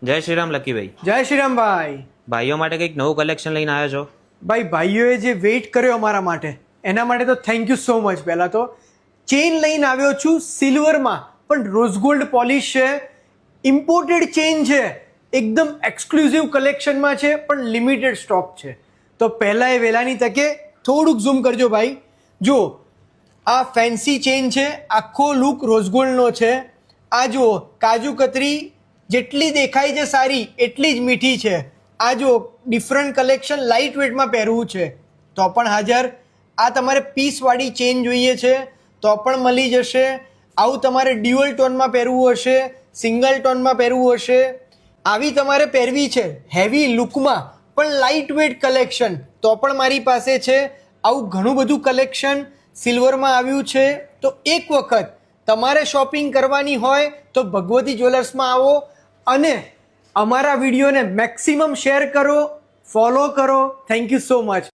જય શ્રીરામ લકીભાઈ. જય શ્રીરામ ભાઈ. ભાઈઓ માટે કંઈક નવું કલેક્શન લઈને આવ્યો છો? ભાઈ ભાઈઓએ જે વેઇટ કર્યો અમારા માટે એના માટે તો થેન્ક યુ સો મચ. પહેલાં તો ચેઇન લઈને આવ્યો છું સિલ્વરમાં, પણ રોઝ ગોલ્ડ પોલિશ છે, ઇમ્પોર્ટેડ ચેઇન છે, એકદમ એક્સક્લુઝિવ કલેક્શનમાં છે, પણ લિમિટેડ સ્ટોક છે. તો પહેલાં એ વહેલાની તકે થોડુંક ઝૂમ કરજો ભાઈ. જો આ ફેન્સી ચેઇન છે, આખો લુક રોઝ ગોલ્ડનો છે. આ જુઓ કાજુ કતરી જેટલી દેખાય છે સારી એટલી જ મીઠી છે. આ જો ડિફરન્ટ કલેક્શન લાઇટ વેટમાં પહેરવું છે તો પણ હાજર. આ તમારે પીસવાળી ચેઇન જોઈએ છે તો પણ મળી જશે. આવું તમારે ડ્યુઅલ ટોનમાં પહેરવું હશે, સિંગલ ટોનમાં પહેરવું હશે, આવી તમારે પહેરવી છે હેવી લુકમાં પણ લાઇટ વેટ કલેક્શન તો પણ મારી પાસે છે. આવું ઘણું બધું કલેક્શન સિલ્વરમાં આવ્યું છે. તો એક વખત તમારે શોપિંગ કરવાની હોય તો ભગવતી જ્વેલર્સમાં આવો અને અમારા વિડીયોને મેક્સિમમ શેર કરો, ફોલો કરો. Thank you so much.